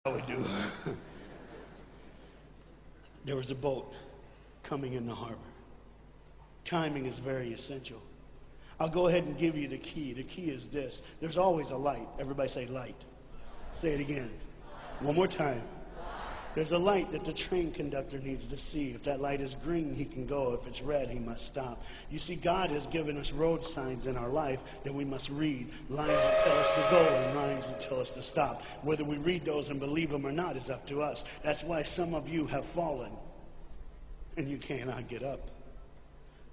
I would do. There was a boat coming in the harbor. Timing is very essential. I'll go ahead and give you the key. The key is this. There's always a light. Everybody say light. Say it again. One more time. There's a light that the train conductor needs to see. If that light is green, he can go. If it's red, he must stop. You see, God has given us road signs in our life that we must read. Lines that tell us to go and lines that tell us to stop. Whether we read those and believe them or not is up to us. That's why some of you have fallen and you cannot get up.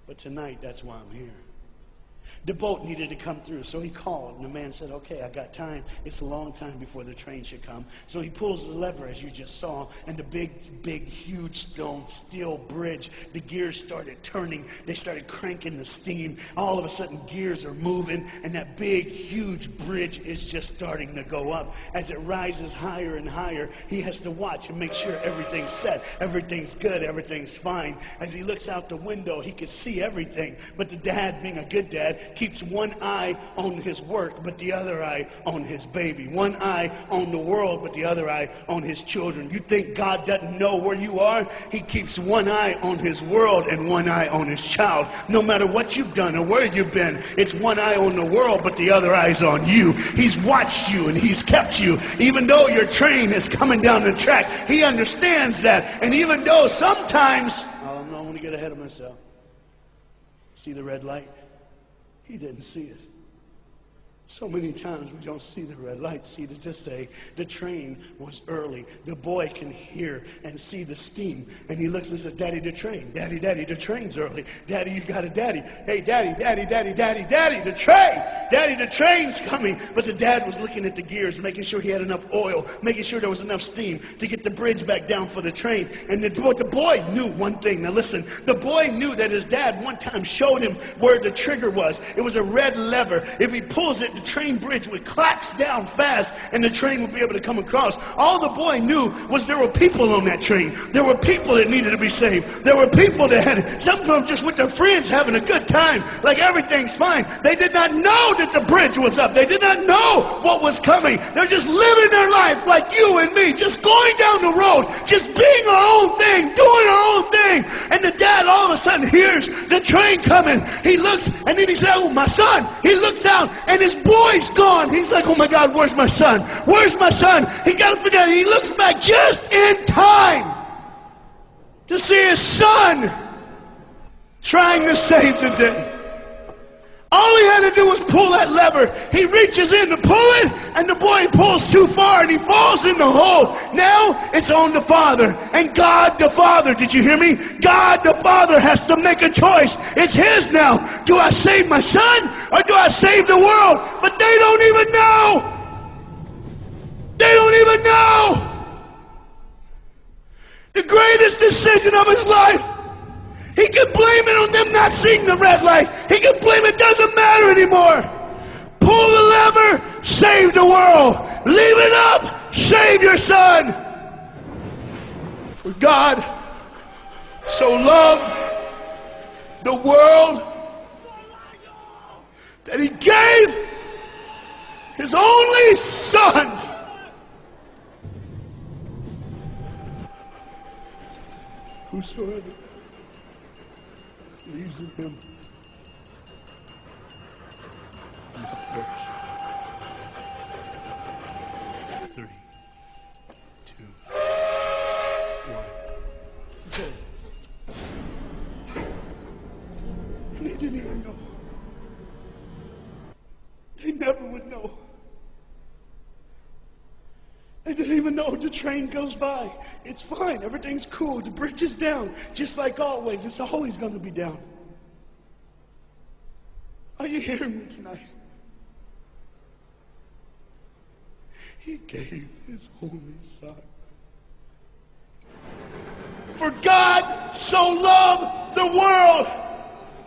But tonight, that's why I'm here. The boat needed to come through, so he called, and the man said, okay, I got time. It's a long time before the train should come. So he pulls the lever, as you just saw, and the big, huge steel bridge, the gears started turning. They started cranking the steam. All of a sudden, gears are moving, and that big, huge bridge is just starting to go up. As it rises higher and higher, he has to watch and make sure everything's set, everything's good, everything's fine. As he looks out the window, he can see everything, but the dad, being a good dad, keeps one eye on his work, but the other eye on his baby. One eye on the world, but the other eye on his children. You think God doesn't know where you are? He keeps one eye on his world and one eye on his child. No matter what you've done or where you've been, it's one eye on the world, but the other eye's on you. He's watched you and he's kept you. Even though your train is coming down the track, he understands that. And even though sometimes, oh, no, I want to get ahead of myself. See the red light? He didn't see it. So many times we don't see the red light. See, to just say the train was early. The boy can hear and see the steam. And he looks and says, Daddy, the train. Daddy, the train's early. Daddy, you got a daddy. Hey, Daddy, the train. Daddy, the train's coming. But the dad was looking at the gears, making sure he had enough oil, making sure there was enough steam to get the bridge back down for the train. And the boy knew one thing. Now listen, the boy knew that his dad one time showed him where the trigger was. It was a red lever. If he pulls it, the train bridge would collapse down fast and the train would be able to come across. All the boy knew was there were people on that train. There were people that needed to be saved. There were people that had, some of them just with their friends having a good time, like everything's fine. They did not know that the bridge was up. They did not know what was coming. They're just living their life like you and me, just going down the road, just being our own thing, doing our own thing. And the dad all of a sudden hears the train coming. He looks and then he says, oh, my son. He looks out and his boy's gone. He's like, oh my God, where's my son? Where's my son? He got to figure out. He looks back just in time to see his son trying to save the day. All he had to do was pull that lever. He reaches in to pull it, and the boy pulls too far, and he falls in the hole. Now it's on the father. And God the Father, did you hear me? God the Father has to make a choice. It's his now. Do I save my son, or do I save the world? But they don't even know. They don't even know. The greatest decision of his life. He can blame it on them not seeing the red light. He can blame it doesn't matter anymore. Pull the lever, save the world. Leave it up, save your son. For God so loved the world that he gave his only son. Whosoever believes in him is perish. 3, 2, 1. Go. And they didn't even know. They never would know. They didn't even know the train goes by. It's fine. Everything's cool. The bridge is down. Just like always. It's always going to be down. Are you hearing me tonight? He gave his only son. For God so loved the world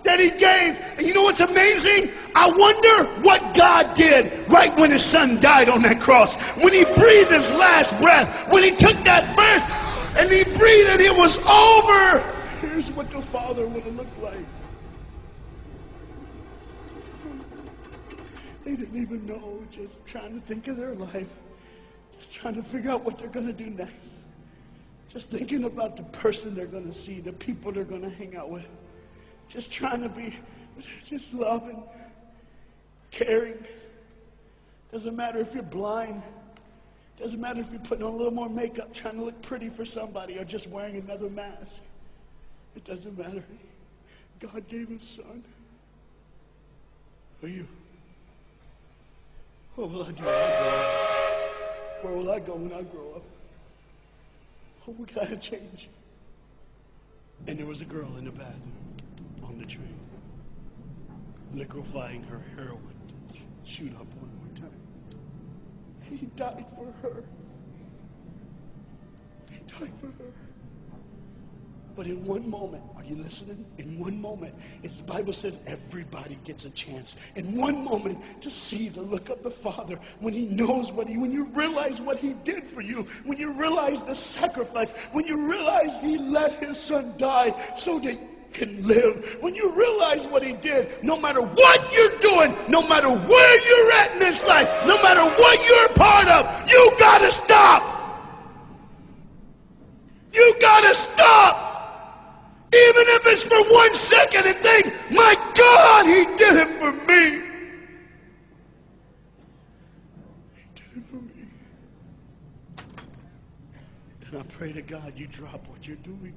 that he gave. And you know what's amazing? I wonder what God did right when his son died on that cross. When he breathed his last breath. When he took that breath and he breathed and it was over. Here's what the Father would have looked like. They didn't even know, just trying to think of their life. Just trying to figure out what they're going to do next. Just thinking about the person they're going to see, the people they're going to hang out with. Just trying to be just loving, caring. Doesn't matter if you're blind. Doesn't matter if you're putting on a little more makeup, trying to look pretty for somebody, or just wearing another mask. It doesn't matter. God gave his son for you. What will I do when I grow up? Where will I go when I grow up? Oh, we gotta change. And there was a girl in the bathroom on the train, liquefying her heroin to shoot up one more time. He died for her. He died for her. But in one moment, are you listening? In one moment, as the Bible says, everybody gets a chance. In one moment, to see the look of the Father when he knows when you realize what he did for you, when you realize the sacrifice, when you realize he let his son die so that you can live, when you realize what he did, no matter what you're doing, no matter where you're at in this life, no matter what you're a part of, you gotta stop. You gotta stop. Even if it's for 1 second, and think, my God, he did it for me. He did it for me. And I pray to God you drop what you're doing.